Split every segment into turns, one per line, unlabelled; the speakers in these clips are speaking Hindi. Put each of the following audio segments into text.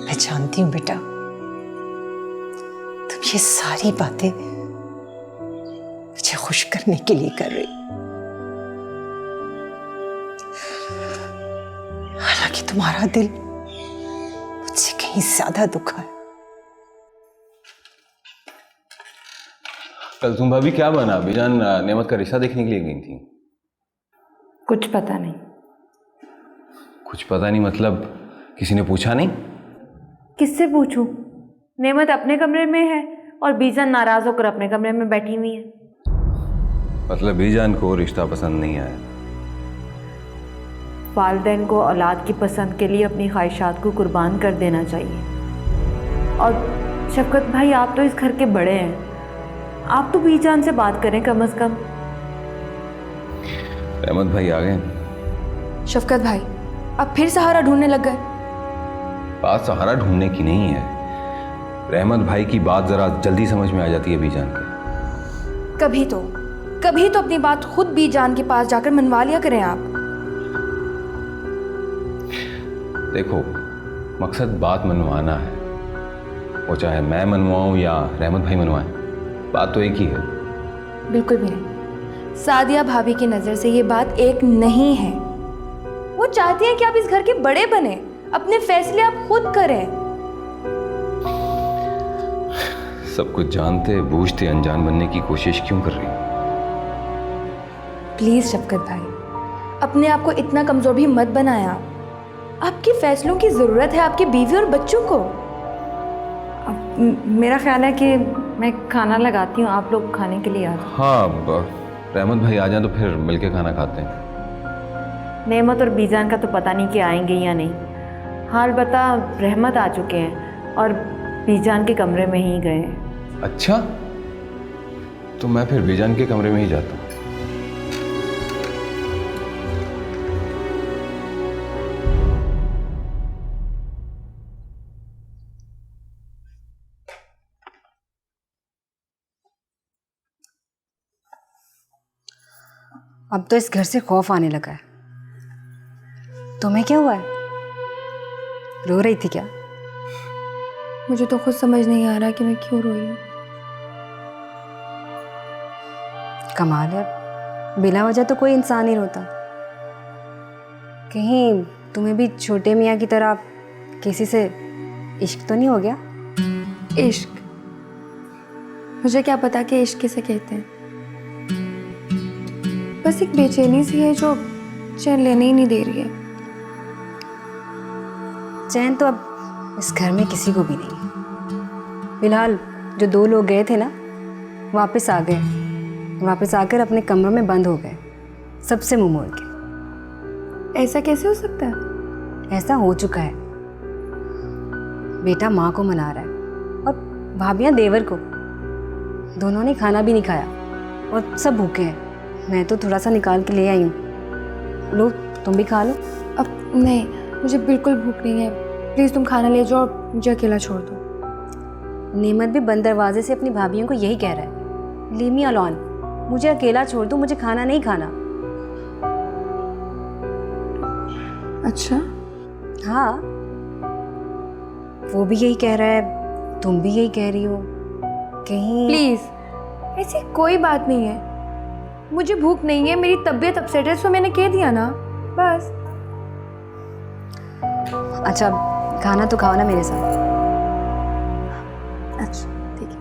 मैं जानती हूँ बेटा, तुम ये सारी बातें मुझे खुश करने के लिए कर रही, हालांकि तुम्हारा दिल मुझसे कहीं ज्यादा दुखा है।
कल तुम भाभी क्या बना? बीजान नेमत का रिश्ता देखने के लिए गई थी।
कुछ पता नहीं।
कुछ पता नहीं मतलब किसी ने पूछा नहीं?
किससे पूछूं? नेमत अपने कमरे में है और बीजान नाराज होकर अपने कमरे में बैठी हुई है।
मतलब बीजान को रिश्ता पसंद नहीं आया?
वालिदैन को औलाद की पसंद के लिए अपनी ख्वाहिशात को कुर्बान कर देना चाहिए। और शफकत भाई, आप तो इस घर के बड़े हैं, आप तो बीजान से बात करें कम से कम।
रहमत भाई आ गए।
शफकत भाई, अब फिर सहारा ढूंढने लग गए?
बात सहारा ढूंढने की नहीं है, रहमत भाई की बात जरा जल्दी समझ में आ जाती है बीजान के।
कभी तो अपनी बात खुद बीजान के पास जाकर मनवा लिया करें आप।
देखो, मकसद बात मनवाना है, वो चाहे मैं मनवाऊं या रहमत भाई मनवाएं, बात तो एक ही है।
बिल्कुल भी नहीं, सादिया भाभी की नज़र से ये बात एक नहीं है। वो चाहती हैं कि आप इस घर के बड़े बने, अपने फैसले आप खुद करें।
सब कुछ जानते बूझते अनजान बनने की कोशिश क्यों कर रही?
प्लीज शफकत भाई, अपने आप को इतना कमजोर भी मत बनाया। आपके फैसलों की जरूरत है आपकी बीवी और बच्चों को।
मेरा ख्याल है कि मैं खाना लगाती हूँ, आप लोग खाने के लिए आ जाओ।
हाँ, रहमत भाई आ जाए तो फिर मिलके खाना खाते हैं।
नेमत और बीजान का तो पता नहीं कि आएंगे या नहीं। हाल बता, रहमत आ चुके हैं और बीजान के कमरे में ही गए हैं।
अच्छा, तो मैं फिर बीजान के कमरे में ही जाता हूँ।
अब तो इस घर से खौफ आने लगा है। तुम्हें क्या हुआ है? रो रही थी क्या?
मुझे तो खुद समझ नहीं आ रहा कि मैं क्यों रोई हूँ।
कमाल है, बिना वजह तो कोई इंसान नहीं रोता। कहीं तुम्हें भी छोटे मियाँ की तरह किसी से इश्क तो नहीं हो गया?
इश्क? मुझे क्या पता कि इश्क किसे कहते हैं। बस एक बेचैनी सी है जो चैन लेने ही नहीं दे रही है।
चैन तो अब इस घर में किसी को भी नहीं है। फिलहाल जो दो लोग गए थे ना, वापस आ गए। वापस आकर अपने कमरों में बंद हो गए, सबसे मुंह मोड़ के।
ऐसा कैसे हो सकता है?
ऐसा हो चुका है। बेटा माँ को मना रहा है और भाभियाँ देवर को। दोनों ने खाना भी नहीं खाया और सब भूखे हैं। मैं तो थोड़ा सा निकाल के ले आई हूँ। लो, तुम भी खा लो।
अब नहीं, मुझे बिल्कुल भूख नहीं है। प्लीज़ तुम खाना ले जाओ और मुझे अकेला छोड़ दो।
नेमत भी बंद दरवाजे से अपनी भाभियों को यही कह रहा है, लीव मी अलोन, मुझे अकेला छोड़ दो, मुझे खाना नहीं खाना।
अच्छा?
हाँ, वो भी यही कह रहा है, तुम भी यही कह रही हो। कहीं
प्लीज़, ऐसी कोई बात नहीं है। मुझे भूख नहीं है, मेरी तबीयत अपसेट है, सो मैंने कह दिया ना, बस।
अच्छा, खाना तो खाओ ना मेरे साथ।
अच्छा, ठीक है।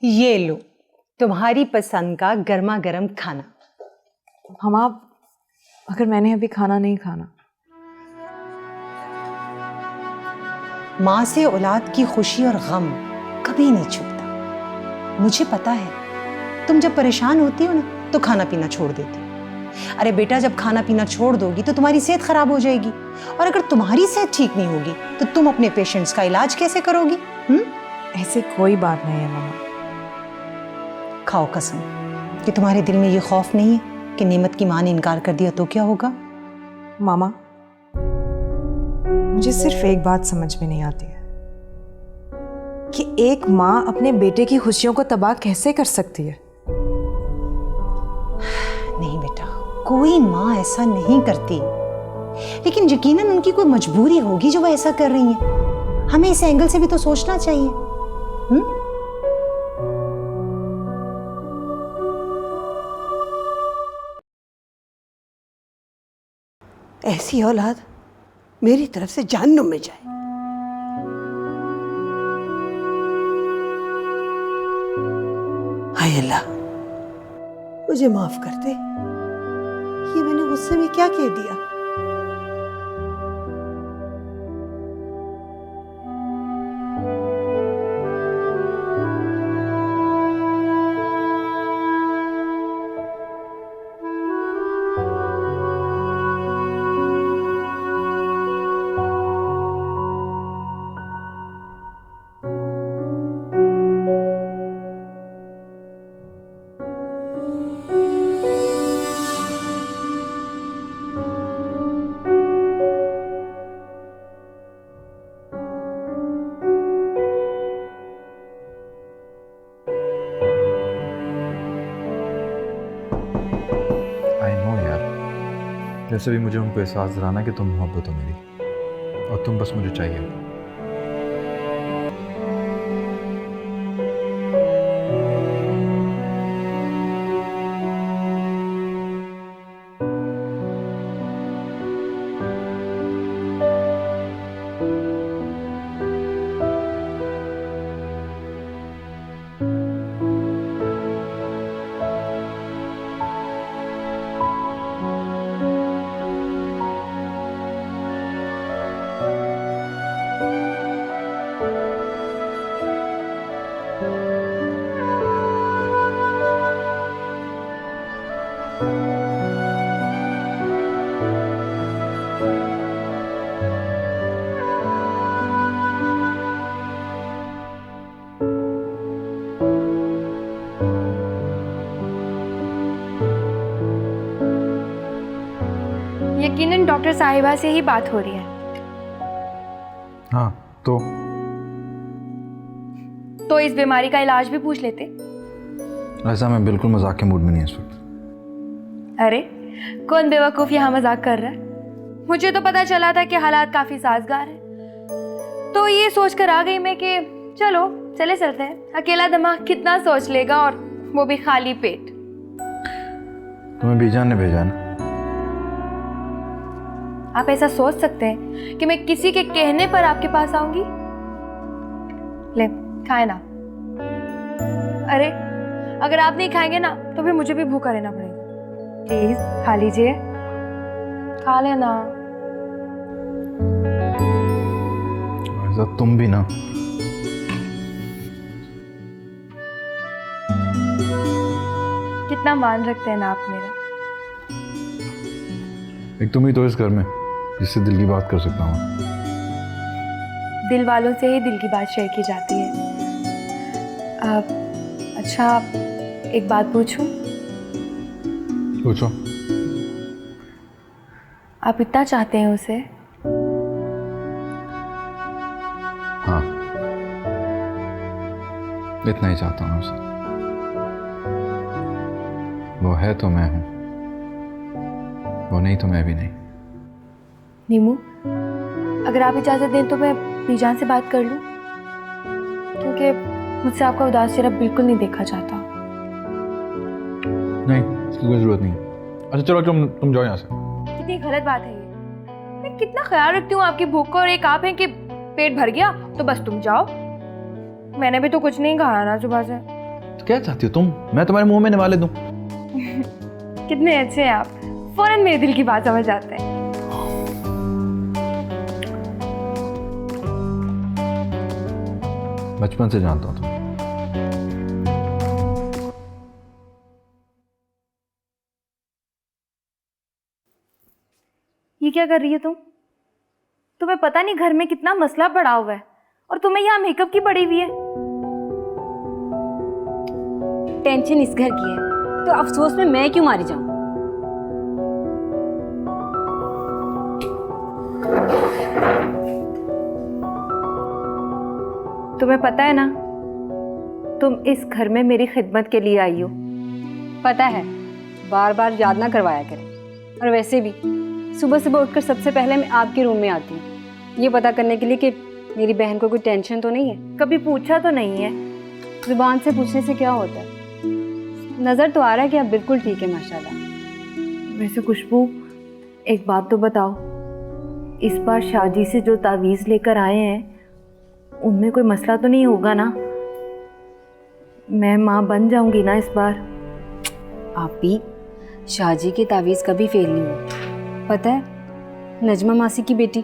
ये लो तुम्हारी पसंद का गर्मा गर्म खाना।
हम आप, अगर मैंने अभी खाना नहीं खाना।
माँ से औलाद की खुशी और गम कभी नहीं छुपता। मुझे पता है, तुम जब परेशान होती हो ना तो खाना पीना छोड़ देती हो। अरे बेटा, जब खाना पीना छोड़ दोगी तो तुम्हारी सेहत खराब हो जाएगी, और अगर तुम्हारी सेहत ठीक नहीं होगी तो तुम अपने पेशेंट्स का इलाज कैसे करोगी?
ऐसे कोई बात नहीं है मामा।
खाओ कसम कि तुम्हारे दिल में ये खौफ नहीं है कि नेमत की माँ ने इनकार कर दिया तो क्या होगा?
मामा, मुझे सिर्फ एक बात समझ में नहीं आती है कि एक माँ अपने बेटे की खुशियों को तबाह कैसे कर सकती है।
कोई माँ ऐसा नहीं करती, लेकिन यकीनन उनकी कोई मजबूरी होगी जो वह ऐसा कर रही हैं। हमें इस एंगल से भी तो सोचना चाहिए।
ऐसी औलाद मेरी तरफ से जहन्नुम में जाए। हाय अल्लाह, मुझे माफ कर दे। ये मैंने गुस्से में क्या कह दिया?
जैसे भी मुझे उनको एहसास दिलाना कि तुम मोहब्बत हो मेरी और तुम बस मुझे चाहिए।
यकीनन डॉक्टर साहिबा से ही बात हो रही है।
हाँ
तो इस बीमारी का इलाज भी पूछ लेते।
ऐसा मैं बिल्कुल मजाक के मूड में नहीं इस वक्त।
अरे कौन बेवकूफ़ यहाँ मजाक कर रहा है? मुझे तो पता चला था कि हालात काफ़ी साजगार हैं, तो ये सोच कर आ गई मैं कि चलो चलते हैं। अकेला दिमाग कितना सोच लेगा, और वो भी खाली पेट।
तुम्हें बीजान ने भेजा ना?
आप ऐसा सोच सकते हैं कि मैं किसी के कहने पर आपके पास आऊंगी? ले खाए ना। अरे अगर आप नहीं खाएंगे ना तो फिर मुझे भी भूखा रहना पड़ेगा। प्लीज खा लीजिए, खा लेना।
ऐसा तुम भी ना।
कितना मान रखते हैं ना आप मेरा।
एक तुम ही तो इस घर में जिससे दिल की बात कर सकता हूँ।
दिल वालों से ही दिल की बात शेयर की जाती है। अच्छा एक बात पूछूं?
पूछो।
आप इतना चाहते हैं उसे?
हाँ, इतना ही चाहता हूँ उसे। वो है तो मैं हूँ, वो नहीं तो मैं भी नहीं।
नीमू, अगर आप इजाज़त दें तो मैं बीजान से बात कर लूं, क्योंकि मुझसे आपका उदास चेहरा बिल्कुल नहीं देखा जाता।
नहीं, इसकी कोई ज़रूरत नहीं। अच्छा चलो तुम जाओ यहाँ से।
कितनी गलत बात है ये। मैं कितना ख्याल रखती हूँ आपकी भूख का, और एक आप हैं कि पेट भर गया तो बस तुम जाओ। मैंने भी तो कुछ नहीं खाया ना सुबह से।
तो क्या चाहती हो तुम? मैं तुम्हारे मुंह में निवाले दूं?
कितने अच्छे हैं आप, फौरन मेरे दिल की बात समझ जाते हैं।
बचपन से जानता हूँ तुम।
ये क्या कर रही है तुम? तुम्हें पता नहीं घर में कितना मसला पड़ा हुआ है, और तुम्हें यहाँ मेकअप की पड़ी हुई है।
टेंशन इस घर की है तो अफसोस में मैं क्यों मारी जाऊं?
तुम्हें पता है ना, तुम इस घर में मेरी खिदमत के लिए आई हो।
पता है, बार बार याद ना करवाया करें। और वैसे भी सुबह सुबह उठकर सबसे पहले मैं आपके रूम में आती हूँ, ये पता करने के लिए कि मेरी बहन को कोई टेंशन तो नहीं है।
कभी पूछा तो नहीं है।
जुबान से पूछने से क्या होता है? नज़र तो आ रहा है कि आप बिल्कुल ठीक है माशाल्लाह।
वैसे खुशबू, एक बात तो बताओ, इस बार शादी से जो तावीज़ लेकर आए हैं उनमें कोई मसला तो नहीं होगा ना? मैं माँ बन जाऊंगी ना इस बार?
आप भी शाहजी के तावीज़ कभी फेल नहीं हुए। पता है, नजमा मासी की बेटी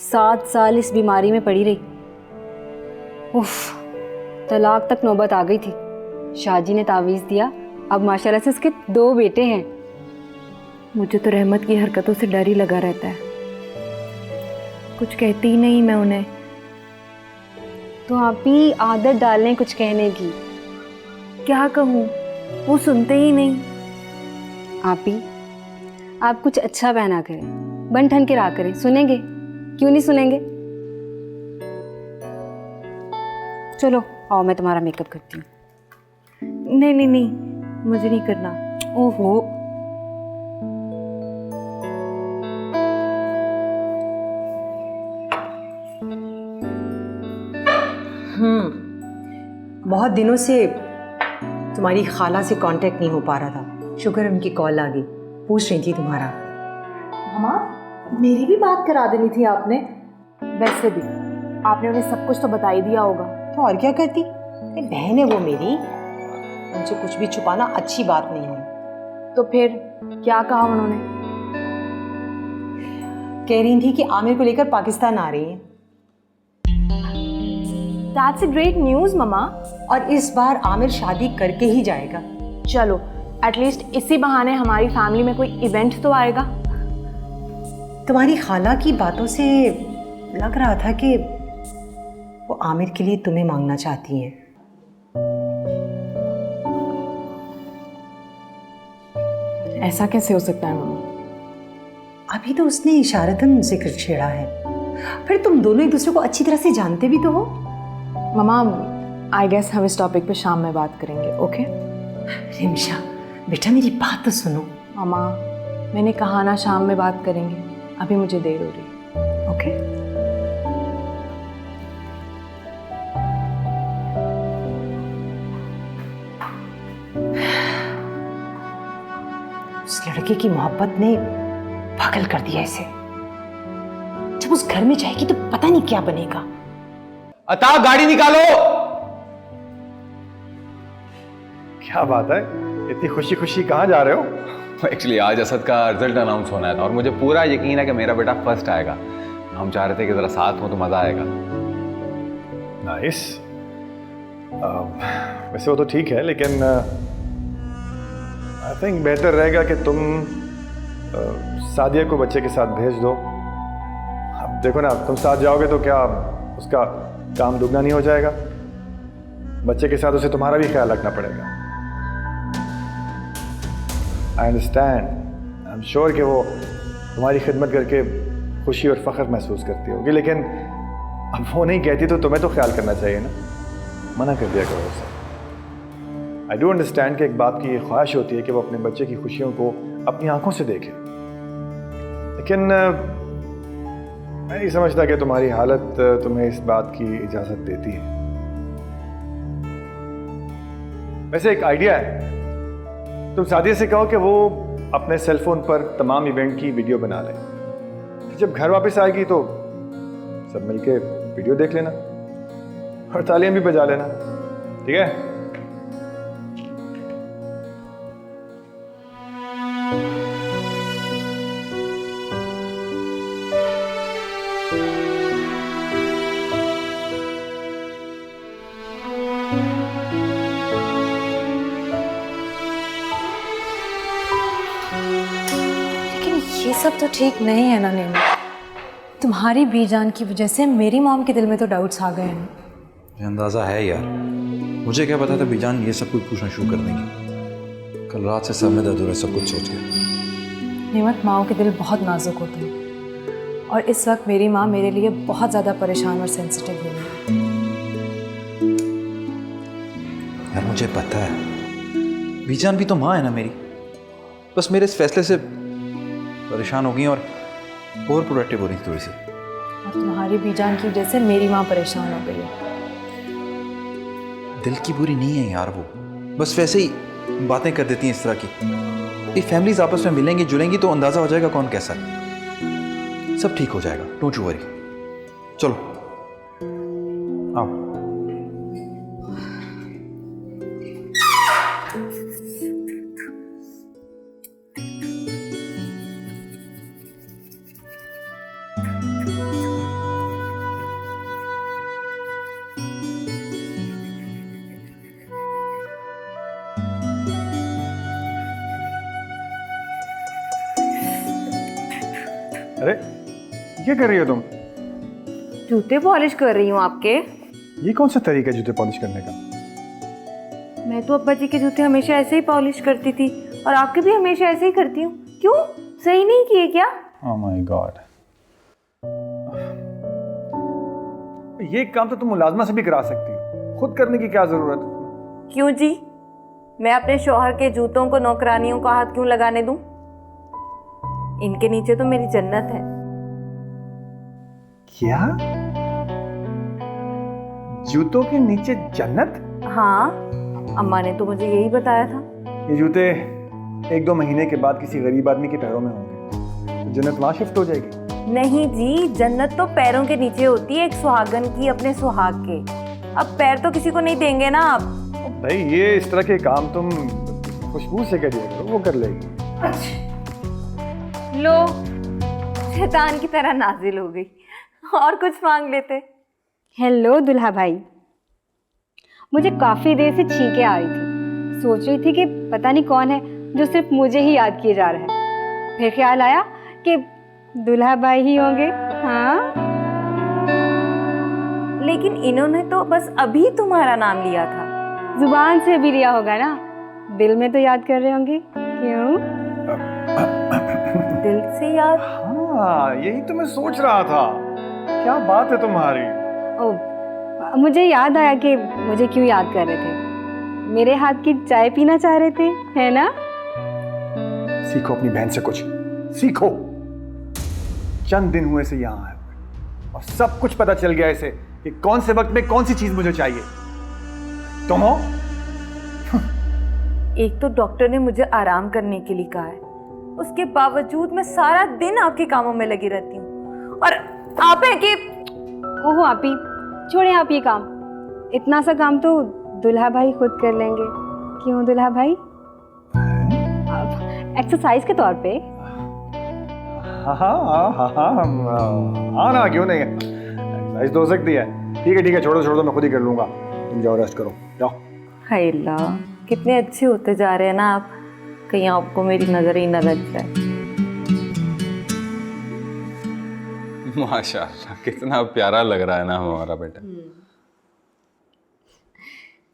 7 साल इस बीमारी में पड़ी रही। उफ, तलाक तक नौबत आ गई थी। शाहजी ने तावीज़ दिया, अब माशाल्लाह से उसके 2 बेटे हैं।
मुझे तो रहमत की हरकतों से डर ही लगा रहता है। कुछ कहती ही नहीं मैं उन्हें।
तो आप भी आदत डाल लें कुछ कहने की।
क्या कहूँ, वो सुनते ही नहीं।
आप कुछ अच्छा बहना करें, बन ठन के रहा करें, सुनेंगे? क्यों नहीं सुनेंगे? चलो आओ, मैं तुम्हारा मेकअप करती हूँ।
नहीं नहीं नहीं, मुझे नहीं करना।
ओहो,
बहुत दिनों से तुम्हारी खाला से कांटेक्ट नहीं हो पा रहा था। शुक्र उनकी कॉल आ गई, पूछ रही थी तुम्हारा।
मामा, मेरी भी बात करा देनी थी आपने। वैसे भी आपने उन्हें सब कुछ तो बता ही दिया होगा।
तो और क्या करती, अरे बहन है वो मेरी, उनसे कुछ भी छुपाना अच्छी बात नहीं है।
तो फिर क्या कहा उन्होंने?
कह रही थी कि आमिर को लेकर पाकिस्तान आ रही है।
That's a great news mama.
और इस बार आमिर शादी करके ही जाएगा।
चलो, एटलीस्ट इसी बहाने हमारी फैमिली में कोई इवेंट तो आएगा।
तुम्हारी खाला की बातों से लग रहा था कि वो आमिर के लिए तुम्हें मांगना चाहती हैं।
ऐसा कैसे हो सकता है मम्मा?
अभी तो उसने इशारतन जिक्र छेड़ा है, फिर तुम दोनों एक दूसरे को अच्छी तरह से जानते भी तो हो।
ममा, आई गेस हम इस टॉपिक पे शाम में बात करेंगे, ओके?
रिमशा बेटा, मेरी बात तो सुनो।
ममा, मैंने कहा ना शाम में बात करेंगे, अभी मुझे देर हो रही है, ओके?
उस लड़के की मोहब्बत ने पागल कर दिया इसे। जब उस घर में जाएगी तो पता नहीं क्या बनेगा।
अता गाड़ी निकालो।
क्या बात है, इतनी खुशी खुशी कहाँ जा रहे हो?
एक्चुअली आज असद का रिजल्ट अनाउंस होना है और मुझे पूरा यकीन है कि मेरा बेटा फर्स्ट आएगा। हम चाह रहे थे कि जरा साथ हो तो मजा आएगा।
नाइस। वैसे वो तो ठीक है, लेकिन आई थिंक बेहतर रहेगा कि तुम सादिया को बच्चे के साथ भेज दो। अब देखो ना, तुम साथ जाओगे तो क्या उसका काम दुगना नहीं हो जाएगा? बच्चे के साथ उसे तुम्हारा भी ख्याल रखना पड़ेगा। I understand, I am sure कि वो तुम्हारी खिदमत करके खुशी और फ़ख्र महसूस करती होगी, लेकिन अब वो नहीं कहती तो तुम्हें तो ख्याल करना चाहिए ना। मना कर दिया करो उसे। आई डू अंडरस्टैंड कि एक बाप की ये ख्वाहिश होती है कि वो अपने बच्चे की खुशियों को अपनी आंखों से देखे, लेकिन मैं नहीं समझता कि तुम्हारी हालत तुम्हें इस बात की इजाज़त देती है। वैसे एक आइडिया है, तुम सादिया से कहो कि वो अपने सेलफोन पर तमाम इवेंट की वीडियो बना लें। जब घर वापस आएगी तो सब मिलके वीडियो देख लेना और तालियां भी बजा लेना, ठीक है?
ये सब तो ठीक नहीं है ना नीमू। तुम्हारी बीजान की वजह से मेरी मॉम के दिल में तो डाउट्स आ गए हैं।
मुझे अंदाज़ा है यार, मुझे क्या पता था बीजान ये सब कुछ पूछना शुरू कर देंगी। कल रात से सर में दर्द हो रहा है सब कुछ सोच के।
नेमत, माओ के दिल बहुत नाजुक होते हैं और इस वक्त मेरी माँ मेरे लिए बहुत ज़्यादा परेशान और सेंसिटिव हो रही है।
यार मुझे पता है, बीजान भी तो माँ है ना मेरी। बस मेरे इस फैसले से परेशान हो गई और ओवर प्रोडक्टिव हो रही थी थोड़ी सी।
और तुम्हारी बीजान की वजह से मेरी माँ परेशान हो गई है।
दिल की बुरी नहीं है यार वो, बस वैसे ही बातें कर देती हैं इस तरह की। ये फैमिलीज आपस में मिलेंगी जुलेंगी तो अंदाजा हो जाएगा कौन कैसा है। सब ठीक हो जाएगा, डोंट यू वरी। चलो आओ।
अरे क्या कर रही हो तुम?
जूते पॉलिश कर रही हूँ आपके।
ये कौन सा तरीका है जूते पॉलिश करने का?
मैं तो अब्बा जी के जूते हमेशा ऐसे ही पॉलिश करती थी और आपके भी हमेशा ऐसे ही करती हूँ। क्यों, सही नहीं किए क्या?
ओह माय गॉड, ये काम तो तुम मुलाजमा से भी करा सकती हो, खुद करने की क्या जरूरत है?
क्यों जी, मैं अपने शौहर के जूतों को नौकरानियों का हाथ क्यों लगाने दूं? इनके नीचे तो मेरी जन्नत है।
क्या? जूतों के नीचे जन्नत?
हाँ, अम्मा ने तो मुझे यही बताया था।
ये जूते 1-2 महीने के बाद किसी गरीब आदमी के पैरों में होंगे तो जन्नत वहां शिफ्ट हो जाएगी।
नहीं जी, जन्नत तो पैरों के नीचे होती है, एक सुहागन की अपने सुहाग के। अब पैर तो किसी को नहीं देंगे ना आप।
भाई ये इस तरह के काम तुम खुशबू से करिए करो, वो कर लेगी।
लो, शैतान की तरह नाजिल हो गई। और कुछ मांग लेते।
हेलो दुल्हा भाई, मुझे काफ़ी देर से छींकें आ रही थी। सोच रही थी कि पता नहीं कौन है जो सिर्फ मुझे ही याद किए जा रहा है। फिर ख्याल आया कि दुल्हा भाई ही होंगे। हाँ,
लेकिन इन्होंने तो बस अभी तुम्हारा नाम लिया था।
जुबान से भी लिया होगा ना, दिल में तो याद कर रहे होंगे। क्यों?
दिल से याद?
हाँ, यही तो मैं सोच रहा था, क्या बात है तुम्हारी।
ओ, मुझे याद आया कि मुझे क्यों याद कर रहे थे। मेरे हाथ की चाय पीना चाह रहे थे, है ना?
सीखो अपनी बहन से कुछ, सीखो। चंद दिन हुए से यहाँ आए और सब कुछ पता चल गया इसे कि कौन से वक्त में कौन सी चीज मुझे चाहिए। तुम हो?
एक तो डॉक्टर ने मुझे आराम करने के लिए कहा है, उसके बावजूद मैं सारा दिन आपके कामों में लगी रहती हूँ। और आप हैं कि
ओहो आपी, छोड़े आप ये काम। इतना सा काम तो दुल्हा भाई खुद कर लेंगे। क्यों दुल्हा भाई? एक्सरसाइज के तौर पे।
हाँ हाँ हाँ हाँ ना, क्यों नहीं, एक्सरसाइज तो हो सकती है। ठीक है, छोड़ो, मैं खुद ही कर लूंगा। तुम जाओ, रेस्ट करो, जाओ।
हाय अल्लाह, कितने अच्छे होते जा रहे हैं ना आप, कहीं आपको मेरी नजर ही न लग जाए।
माशाल्लाह, कितना प्यारा लग रहा है ना हमारा बेटा।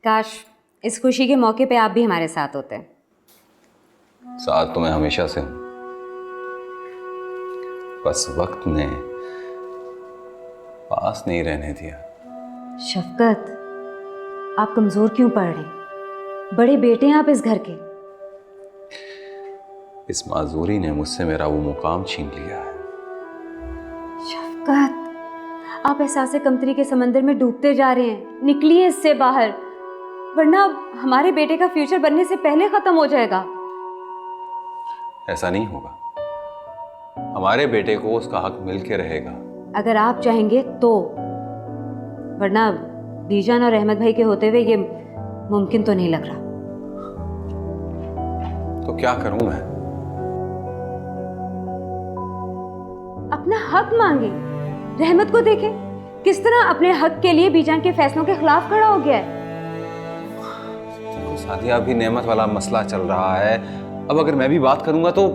काश इस खुशी के मौके पे आप भी हमारे साथ होते।
साथ तो मैं हमेशा से हूं, बस वक्त ने पास नहीं रहने दिया।
शफकत, आप कमजोर क्यों पड़ रहे? बड़े बेटे हैं आप इस घर के।
इस माजूरी ने मुझसे मेरा वो मुकाम छीन लिया है।
शफकत, आप एहसास कमतरी के समंदर में डूबते जा रहे हैं। निकलिए इससे बाहर, वरना हमारे बेटे का फ्यूचर बनने से पहले खत्म हो जाएगा।
ऐसा नहीं होगा, हमारे बेटे को उसका हक मिल के रहेगा।
अगर आप चाहेंगे तो, वरना बीजान और अहमद भाई के होते हुए ये मुमकिन तो नहीं लग रहा।
तो क्या करूं मैं?
अपना हक मांगे, रहमत को देखें किस तरह अपने हक के लिए बीजान के फैसलों के खिलाफ खड़ा हो गया है।
तो सादिया, अभी नेमत वाला मसला चल रहा है। अब अगर मैं भी बात करूंगा तो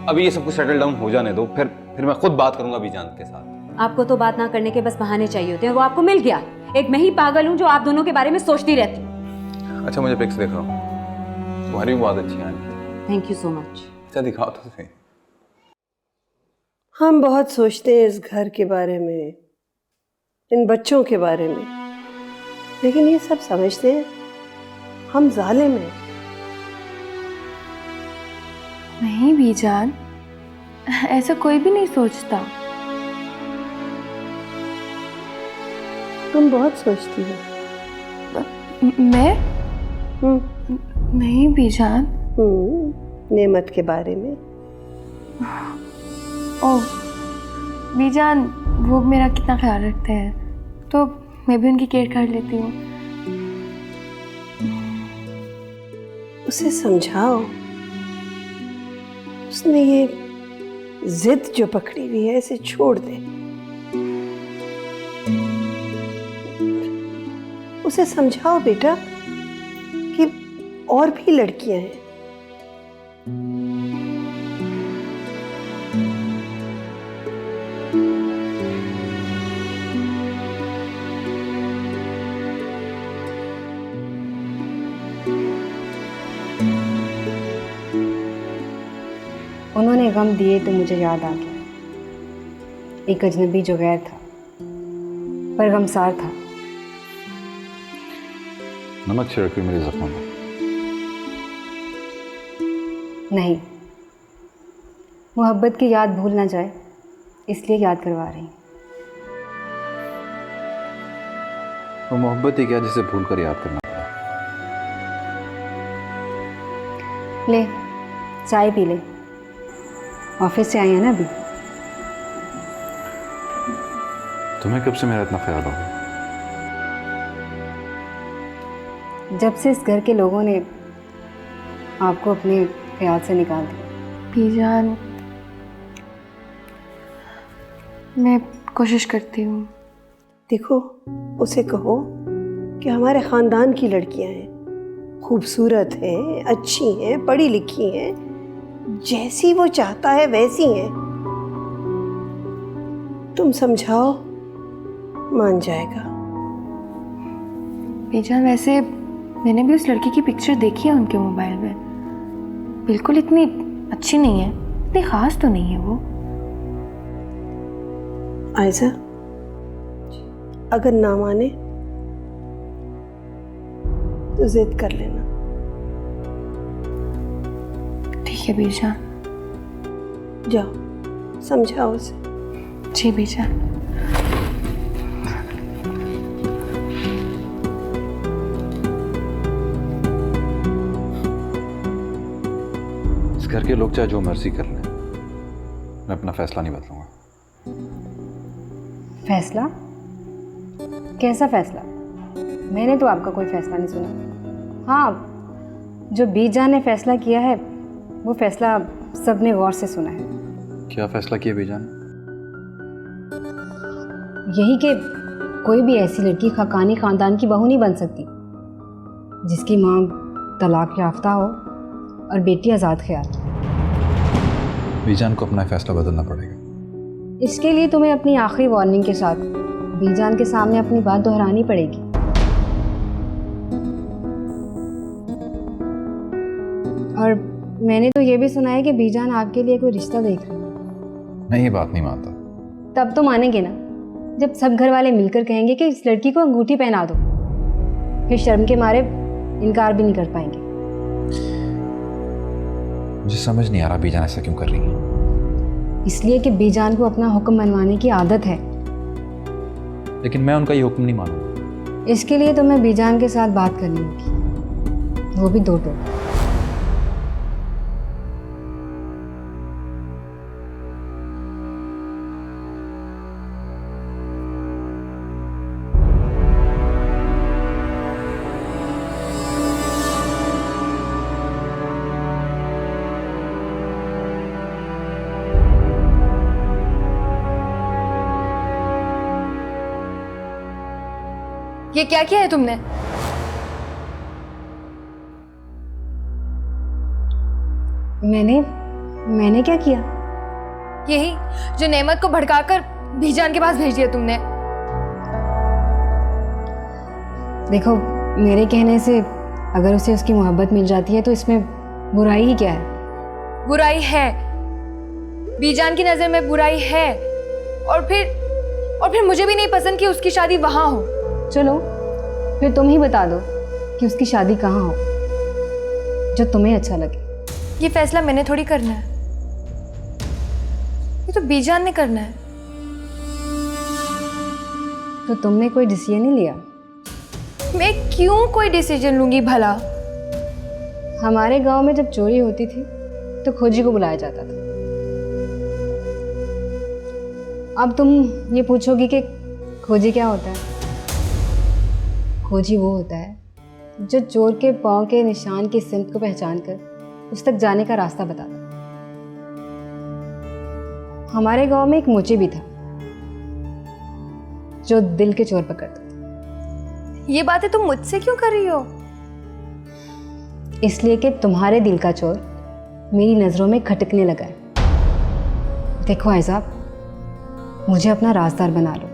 अभी ये सब कुछ सेटल डाउन हो जाने दो, फिर मैं खुद बात करूंगा बीजान के साथ।
आपको तो बात ना करने के बस बहाने चाहिए होते हैं, वो आपको मिल गया। एक मैं ही पागल हूं जो आप दोनों के बारे में सोचती रहती हूँ।
अच्छा, मुझे पिक्स दिखाओ, तुम्हारी भी बहुत अच्छी है।
Thank you so much.
अच्छा दिखाओ तो सही।
हम बहुत सोचते हैं इस घर के बारे में, इन बच्चों के बारे में, लेकिन ये सब समझते हैं हम जालिम हैं।
नहीं बीजान, ऐसा कोई भी नहीं सोचता।
तुम बहुत सोचती हो।
मैं नहीं बीजान।
नेमत के बारे में।
ओह बीजान, वो मेरा कितना ख्याल रखते हैं, तो मैं भी उनकी केयर कर लेती हूँ।
उसे समझाओ, उसने ये जिद जो पकड़ी हुई है इसे छोड़ दे। उसे समझाओ बेटा कि और भी लड़कियां हैं।
उन्होंने गम दिए तो मुझे याद आ गया, एक अजनबी जो गैर था पर गमसार था।
नमक छिड़की मेरे जख्मों में।
नहीं, मोहब्बत की याद भूल ना जाए इसलिए याद करवा रही हूँ।
वो मोहब्बत ही क्या जिसे भूल कर याद करना पड़ा।
ले चाय पी ले, ऑफिस से आई है ना अभी।
तुम्हें कब से मेरा इतना ख्याल होगा?
जब से इस घर के लोगों ने आपको अपने ख्याल से निकाल दिया।
बीजान, मैं कोशिश करती हूँ।
देखो, उसे कहो कि हमारे खानदान की लड़कियां हैं, खूबसूरत हैं, अच्छी हैं, पढ़ी लिखी हैं, जैसी वो चाहता है वैसी हैं। तुम समझाओ, मान जाएगा।
बीजान, वैसे मैंने भी उस लड़की की पिक्चर देखी है उनके मोबाइल में। बिल्कुल इतनी अच्छी नहीं है, इतनी खास तो नहीं है वो।
आयजा, अगर ना माने तो जिद कर लेना।
ठीक है बीजान।
जाओ समझाओ उसे।
जी बीजान।
इस घर के लोग चाहे जो मर्जी कर लें, मैं अपना फैसला नहीं बदलूंगा।
फैसला? कैसा फैसला? मैंने तो आपका कोई फैसला नहीं सुना। हाँ, जो बीजान ने फैसला किया है वो फैसला सबने गौर से सुना है।
क्या फैसला किया बीजान?
यही कि कोई भी ऐसी लड़की खाकानी खानदान की बहू नहीं बन सकती जिसकी माँ तलाक याफ्ता हो और बेटी आज़ाद ख्याल।
बीजान को अपना फैसला बदलना पड़ेगा।
इसके लिए तुम्हें अपनी आखिरी वार्निंग के साथ बीजान के सामने अपनी बात दोहरानी पड़ेगी। और मैंने तो ये भी सुना है कि बीजान आपके लिए कोई रिश्ता देख रही है।
मैं ये बात नहीं मानता।
तब तो मानेंगे ना जब सब घर वाले मिलकर कहेंगे कि इस लड़की को अंगूठी पहना दो। फिर शर्म के मारे इनकार भी नहीं कर पाएंगे।
मुझे समझ नहीं आ रहा बीजान ऐसा क्यों कर रही है।
इसलिए कि बीजान को अपना हुक्म मनवाने की आदत है।
लेकिन मैं उनका ये हुक्म नहीं मानूंगा।
इसके लिए तुम्हें बीजान के साथ बात करनी होगी, वो भी दो टोक।
ये क्या किया है तुमने?
मैंने क्या किया?
यही जो नेमत को भड़काकर बीजान के पास भेज दिया तुमने।
देखो, मेरे कहने से अगर उसे उसकी मोहब्बत मिल जाती है तो इसमें बुराई ही क्या है?
बुराई है, बीजान की नजर में बुराई है। और फिर मुझे भी नहीं पसंद कि उसकी शादी वहां हो।
चलो फिर तुम ही बता दो कि उसकी शादी कहाँ हो, जो तुम्हें अच्छा लगे।
ये फैसला मैंने थोड़ी करना है। बीजान ने करना है।
तो तुमने कोई डिसीजन नहीं लिया?
मैं क्यों कोई डिसीजन लूंगी भला?
हमारे गांव में जब चोरी होती थी तो खोजी को बुलाया जाता था। अब तुम ये पूछोगी कि खोजी क्या होता है? खोजी वो होता है जो चोर के पांव के निशान की सिमत को पहचान कर उस तक जाने का रास्ता बताता। हमारे गांव में एक मोची भी था जो दिल के चोर पकड़ता था।
ये बातें तुम मुझसे क्यों कर रही हो?
इसलिए कि तुम्हारे दिल का चोर मेरी नज़रों में खटकने लगा है। देखो आइज़ाब, मुझे अपना राजदार बना लो,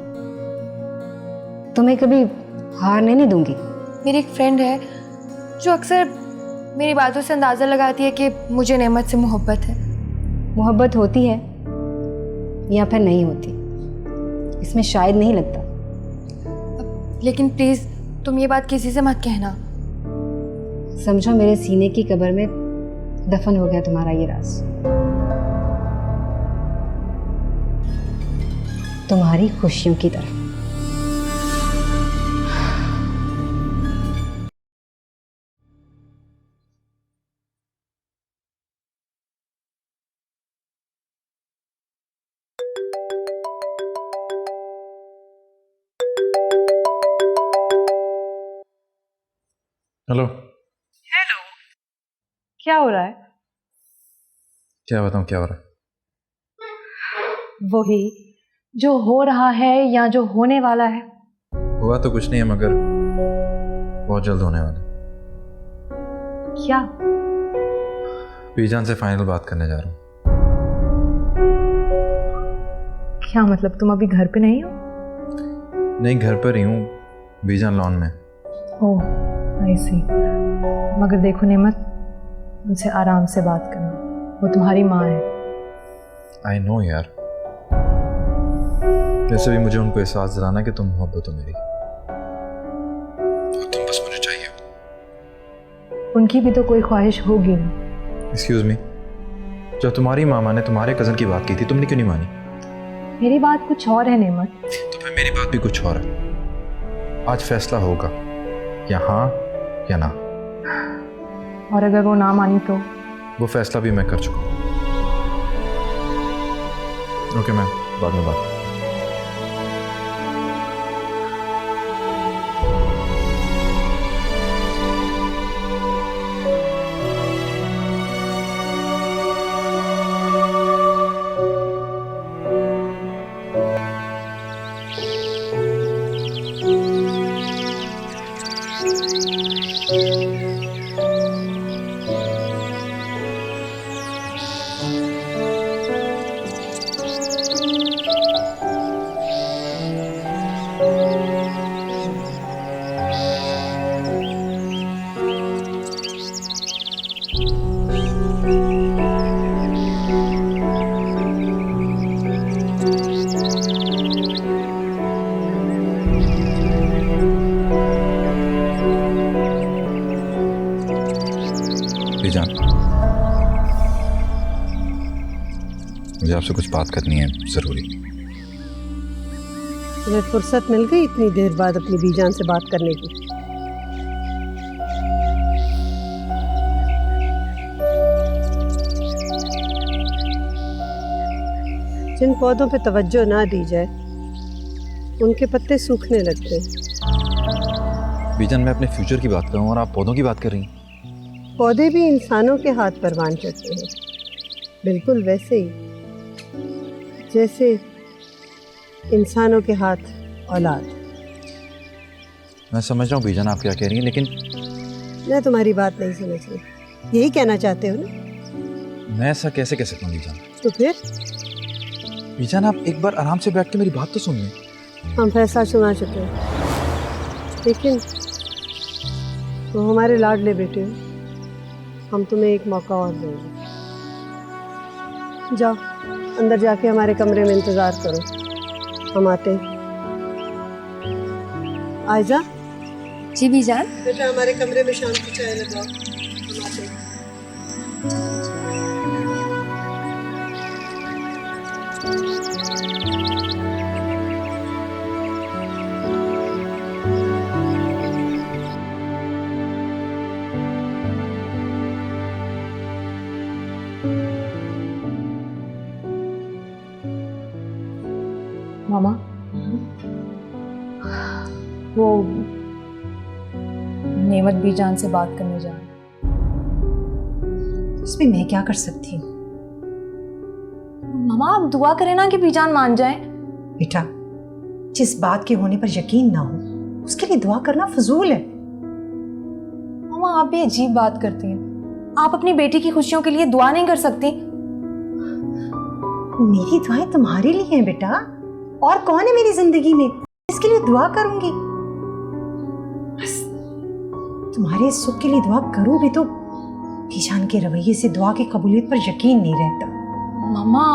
तुम्हें कभी हारने नहीं दूंगी।
मेरी एक फ्रेंड है जो अक्सर मेरी बातों से अंदाज़ा लगाती है कि मुझे नेमत से मोहब्बत है।
मोहब्बत होती है या फिर नहीं होती, इसमें शायद नहीं लगता।
लेकिन प्लीज़ तुम ये बात किसी से मत कहना।
समझो मेरे सीने की कब्र में दफन हो गया तुम्हारा ये राज। तुम्हारी खुशियों की तरफ।
हेलो।
क्या हो रहा है?
क्या बताऊँ क्या हो रहा है?
वही जो हो रहा है या जो होने वाला है।
हुआ तो कुछ नहीं है मगर बहुत जल्द होने वाला है।
क्या?
बीजान से फाइनल बात करने जा रहा हूँ।
क्या मतलब, तुम अभी घर पे नहीं हो?
नहीं, घर पर ही हूँ, बीजान लॉन में।
ओह आई सी। मगर देखो नेमत, उनसे आराम से बात करना, वो तुम्हारी माँ है।
आई नो यार, वैसे भी मुझे उनको एहसास दिलाना कि तुम मोहब्बत हो मेरी, तुम बस मुझे चाहिए।
उनकी भी तो कोई ख्वाहिश होगी ना।
एक्सक्यूज मी, जब तुम्हारी मामा ने तुम्हारे कज़न की बात की थी तुमने क्यों नहीं मानी?
मेरी बात कुछ और है नेमत।
तो फिर मेरी बात भी कुछ और है। आज फैसला होगा, या हाँ या ना।
और अगर वो ना मानी तो?
वो फैसला भी मैं कर चुका हूँ। ओके मैम, बाद में बात। बीजान, मुझे आपसे कुछ बात करनी है, ज़रूरी।
तुम्हें फुर्सत मिल गई इतनी देर बाद अपनी बीजान से बात करने की? जिन पौधों पे तवज्जो ना दी जाए उनके पत्ते सूखने लगते हैं।
बीजान, मैं अपने फ्यूचर की बात कर रहा हूँ और आप पौधों की बात कर रही हैं।
पौधे भी इंसानों के हाथ परवान चढ़ते हैं, बिल्कुल वैसे ही जैसे इंसानों के हाथ औलाद।
मैं समझ रहा हूँ बीजान आप क्या कह रही हैं, लेकिन
मैं तुम्हारी बात नहीं समझ रही। यही कहना चाहते हो ना?
मैं ऐसा कैसे कह सकता हूँ बीजान?
तो फिर
बीजान, आप एक बार आराम से बैठ के मेरी बात तो सुनिए।
हम फैसला सुना चुके हैं, लेकिन तो हमारे लाडले बेटे हो, हम तुम्हें एक मौका और देंगे। जाओ अंदर जाके हमारे कमरे में इंतज़ार करो, हम आते हैं। आयजा।
जी बीजान।
बेटा हमारे कमरे में शाम की चाय लगाओ, हम आते हैं।
वो नेमत बीजान से बात करने जा रहे हैं।
इसमें मैं क्या कर सकती हूँ?
मामा आप दुआ करें ना कि बीजान मान जाए।
बेटा, जिस बात के होने पर यकीन ना हो उसके लिए दुआ करना फजूल है।
मामा आप भी अजीब बात करती हैं। आप अपनी बेटी की खुशियों के लिए दुआ नहीं कर सकती?
मेरी दुआएं तुम्हारे लिए हैं बेटा, और कौन है मेरी जिंदगी में इसके लिए दुआ करूंगी? बस तुम्हारे सुख के लिए दुआ करूं भी तो बीजान के रवैये से दुआ की कबूलियत पर यकीन नहीं रहता।
मामा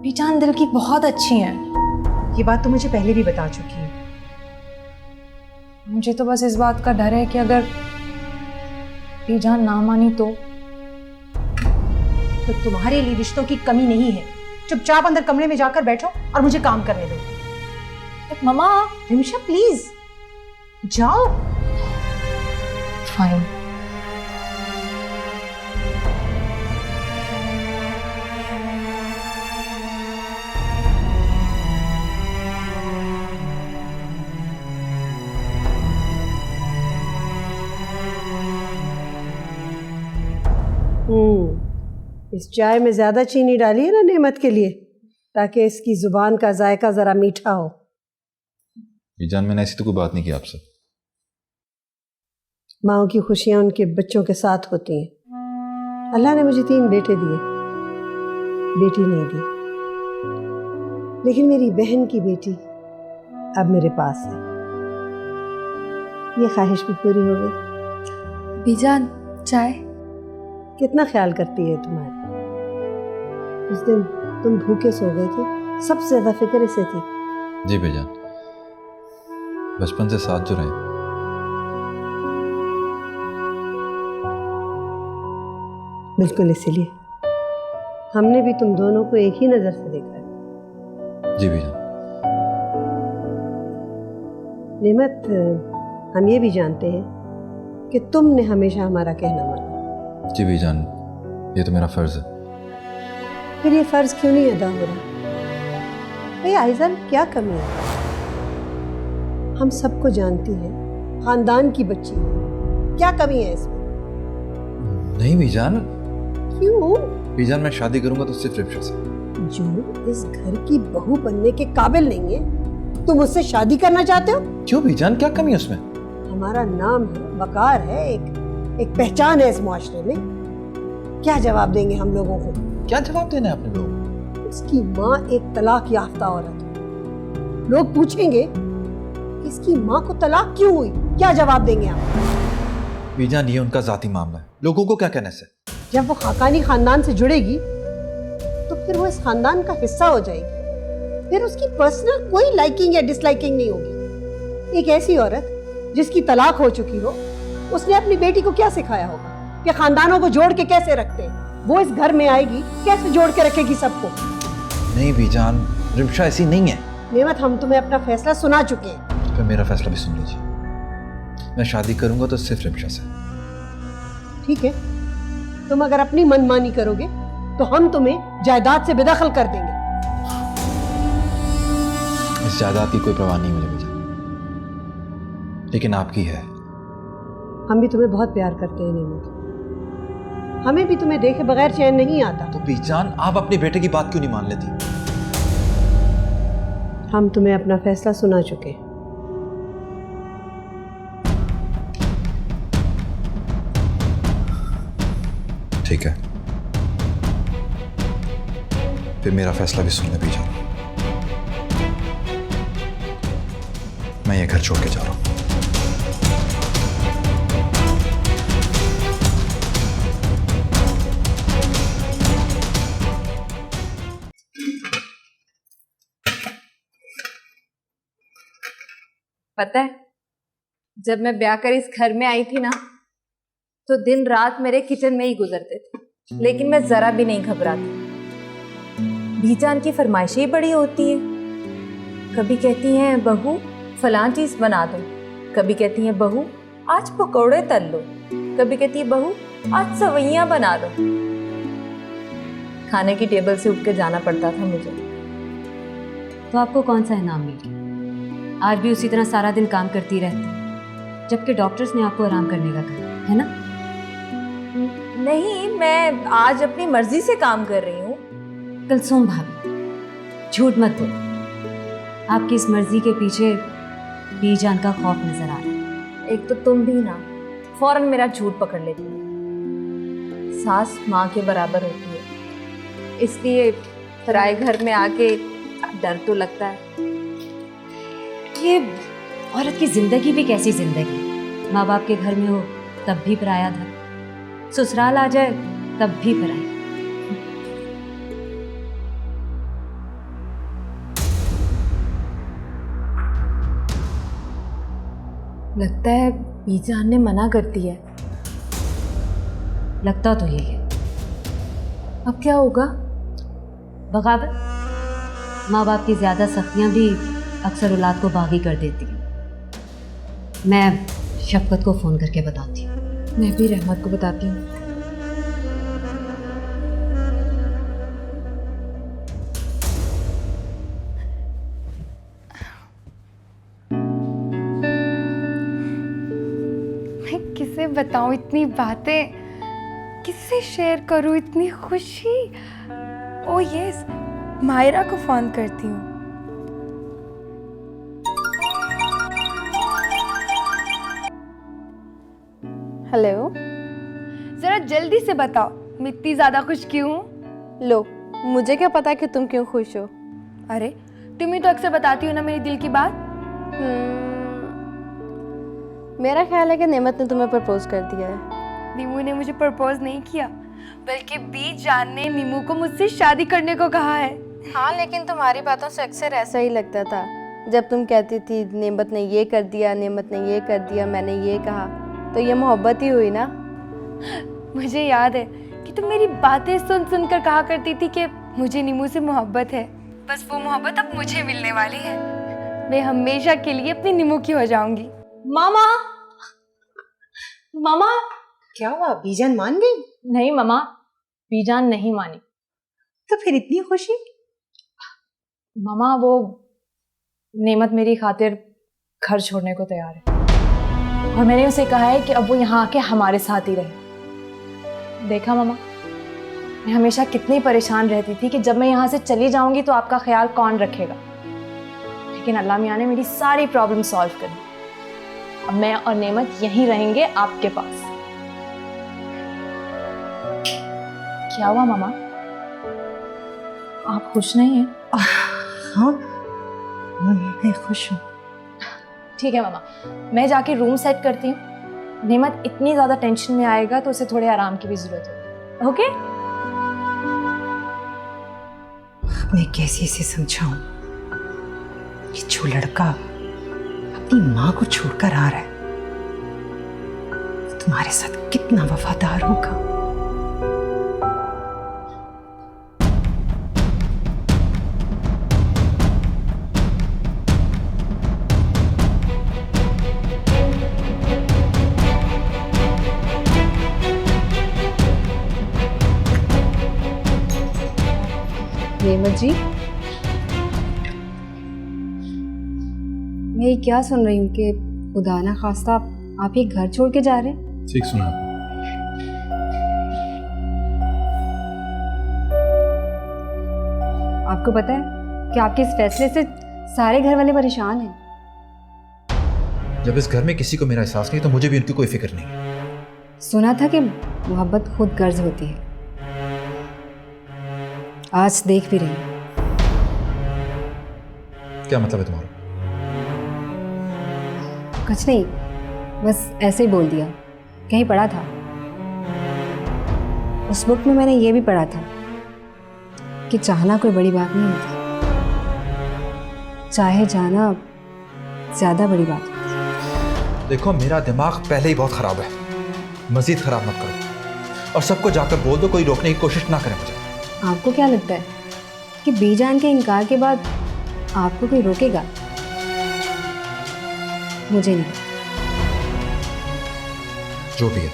बीजान दिल की बहुत अच्छी हैं।
ये बात तो मुझे पहले भी बता चुकी है।
मुझे तो बस इस बात का डर है कि अगर बीजान ना मानी तो
तुम्हारे लिए रिश्तों की कमी नहीं है। चुपचाप अंदर कमरे में जाकर बैठो और मुझे काम करने दो।
मामा
रिमशा प्लीज जाओ।
फाइन।
इस चाय में ज़्यादा चीनी डाली है ना नेमत के लिए, ताकि इसकी ज़ुबान का जायका ज़रा मीठा हो।
बीजान मैंने ऐसी तो कोई बात नहीं की आपसे।
माओ की खुशियाँ उनके बच्चों के साथ होती हैं। अल्लाह ने मुझे 3 बेटे दिए, बेटी नहीं दी, लेकिन मेरी बहन की बेटी अब मेरे पास है। ये ख्वाहिश भी पूरी हो गई।
बीजान चाय।
कितना ख्याल करती है तुम्हारा। उस दिन तुम भूखे सो गए थे, सबसे ज्यादा फिक्र इसे थी।
जी बीजान, बचपन से साथ जो रहे।
बिल्कुल इसीलिए हमने भी तुम दोनों को एक ही नजर से देखा है।
जी बीजान।
नेमत, हम ये भी जानते हैं कि तुमने हमेशा हमारा कहना माना।
जी बीजान, ये तो मेरा फर्ज है।
फिर ये फर्ज क्यों नहीं अदा हो रहा? भाई आइज़ान, क्या कमी है? हम सबको जानती हैं, खानदान की बच्ची है, क्या कमी है इसमें?
नहीं बीजान।
क्यों?
बीजान मैं शादी करूंगा तो सिर्फ रिमशा से।
जो इस घर की बहू बनने के काबिल नहीं है, तुम उससे शादी करना चाहते हो?
क्यों बीजान, क्या कमी है उसमें?
हमारा नाम है, वकार है, एक पहचान है इस मुआशरे में। क्या जवाब देंगे हम लोगों को?
क्या जवाब देना है अपने लोगों को?
उसकी माँ एक तलाक याफ्ता औरत है। लोग पूछेंगे कि इसकी माँ को तलाक क्यों हुई, क्या जवाब देंगे आप?
बीजान ये उनका जाती मामला है, लोगों को क्या कहने से।
जब वो खाकानी खानदान से जुड़ेगी तो फिर वो इस खानदान का हिस्सा हो जाएगी। फिर उसकी पर्सनल कोई लाइकिंग या डिसलाइकिंग नहीं होगी। एक ऐसी औरत जिसकी तलाक हो चुकी हो, उसने अपनी बेटी को क्या सिखाया होगा कि खानदानों को जोड़ के कैसे रखते हैं? वो इस घर में आएगी, कैसे जोड़ के रखेगी सबको?
नहीं बीजान, रिमशा ऐसी नहीं है।
नेमत, हम तुम्हें अपना फैसला सुना चुके हैं।
तो मेरा फैसला भी सुन लीजिए। मैं शादी करूंगा तो सिर्फ रिमशा से।
ठीक है, तुम अगर अपनी मनमानी करोगे तो हम तुम्हें जायदाद से बेदखल कर देंगे।
इस जायदाद की कोई परवाह नहीं मुझे बीजान, लेकिन आपकी है।
हम भी तुम्हें बहुत प्यार करते हैं नेमत, हमें भी तुम्हें देखे बगैर चैन नहीं आता।
तो बीजान आप अपने बेटे की बात क्यों नहीं मान लेती?
हम तुम्हें अपना फैसला सुना चुके।
ठीक है, फिर मेरा फैसला भी सुन ले बीजान। मैं ये घर छोड़ के जा रहा हूं।
पता है, जब मैं ब्याह कर इस घर में आई थी ना, तो दिन रात मेरे किचन में ही गुजरते थे, लेकिन मैं जरा भी नहीं घबराती। बीजान की फरमाइशें ही बड़ी होती हैं। कभी कहती हैं बहू फलां चीज बना दो, कभी कहती हैं बहू आज पकौड़े तल लो, कभी कहती है बहू आज सवैयां बना दो। खाने की टेबल से उठ के जाना पड़ता था मुझे।
तो आपको कौन सा इनाम मिल गया? आज भी उसी तरह सारा दिन काम करती रहती, जबकि डॉक्टर्स ने आपको आराम करने का कहा है ना?
नहीं, मैं आज अपनी मर्जी से काम कर रही हूँ।
कुलसुम भाभी, झूठ मत बोलो। आपकी इस मर्जी के पीछे बीजान का खौफ नजर आ रहा है।
एक तो तुम भी ना फौरन मेरा झूठ पकड़ लेती हो। सास माँ के बराबर होती है, इसलिए पराए घर में आके डर तो लगता है।
ये औरत की जिंदगी भी कैसी जिंदगी, माँ बाप के घर में हो तब भी पराया धर्म, ससुराल आ जाए तब भी पराया।
लगता है बीजान ने मना करती है।
लगता तो यही है।
अब क्या होगा?
बगावत। माँ बाप की ज्यादा सख्तियां भी अक्सर औलाद को बागी कर देती हैं। मैं शफकत को फोन करके बताती हूँ।
मैं भी रहमत को बताती हूँ।
मैं किसे बताऊं इतनी बातें, किससे शेयर करूं इतनी खुशी? ओ यस, मायरा को फोन करती हूँ। हेलो, जरा जल्दी से बताओ मैं इतनी ज्यादा खुश क्यों हूँ? लो, मुझे क्या पता कि तुम क्यों खुश हो? अरे तुम ही तो अक्सर बताती हो ना मेरे दिल की बात। मेरा ख्याल है कि नेमत ने तुम्हें प्रपोज कर दिया है। नीमू ने मुझे प्रपोज नहीं किया, बल्कि बीजान ने नीमू को मुझसे शादी करने को कहा है। हाँ, लेकिन तुम्हारी बातों से अक्सर ऐसा ही लगता था। जब तुम कहती थी नेमत ने ये कर दिया, नेमत ने ये कर दिया, मैंने ये कहा, तो ये मोहब्बत ही हुई ना। मुझे याद है कि तुम मेरी बातें सुन सुन कर कहा करती थी कि मुझे नीमू से मोहब्बत है। बस वो मोहब्बत अब मुझे मिलने वाली है। मैं हमेशा के लिए अपनी नीमू की हो जाऊंगी।
मामा, मामा।
क्या हुआ, बीजान मान गई?
नहीं मामा, बीजान नहीं मानी।
तो फिर इतनी खुशी?
मामा, वो नेमत मेरी खातिर घर छोड़ने को तैयार है और मैंने उसे कहा है कि अब वो यहाँ आके हमारे साथ ही रहे। देखा मामा, मैं हमेशा कितनी परेशान रहती थी कि जब मैं यहाँ से चली जाऊंगी तो आपका ख्याल कौन रखेगा, लेकिन अल्लाह मियाँ ने मेरी सारी प्रॉब्लम सॉल्व कर दी। अब मैं और नेमत यहीं रहेंगे आपके पास। क्या हुआ मामा, आप खुश नहीं हैं?
हाँ, मैं खुश हूँ।
ठीक है मामा, मैं जाके रूम सेट करती हूँ। नेमत इतनी ज़्यादा टेंशन में आएगा तो उसे थोड़े आराम की भी ज़रूरत होगी। ओके?
मैं कैसे इसे समझाऊं कि जो लड़का अपनी माँ को छोड़कर आ रहा है वो तुम्हारे साथ कितना वफादार होगा।
नेमत जी, मैं ये क्या सुन रही हूँ कि खुदा ना खास्ता आप ये घर छोड़ के जा रहे हैं?
ठीक सुना।
आपको पता है कि आपके इस फैसले से सारे घर वाले परेशान हैं।
जब इस घर में किसी को मेरा एहसास नहीं तो मुझे भी उनकी कोई फिक्र नहीं।
सुना था कि मोहब्बत खुद गर्ज होती है, आज देख भी रही हूं।
क्या मतलब है तुम्हारा?
कुछ नहीं, बस ऐसे ही बोल दिया। कहीं पढ़ा था, उस बुक में मैंने ये भी पढ़ा था कि चाहना कोई बड़ी बात नहीं होती, चाहे जाना ज्यादा बड़ी बात होती।
देखो, मेरा दिमाग पहले ही बहुत खराब है, मजीद खराब मत करो और सबको जाकर बोल दो कोई रोकने की कोशिश ना करे मुझे।
आपको क्या लगता है कि बीजान के इनकार के बाद आपको कोई रोकेगा? मुझे नहीं।
जो भी है,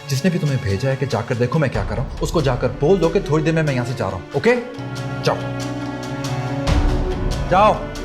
जिसने भी तुम्हें भेजा है कि जाकर देखो मैं क्या कर रहा हूं, उसको जाकर बोल दो कि थोड़ी देर में मैं यहां से जा रहा हूं। ओके, जाओ। जाओ।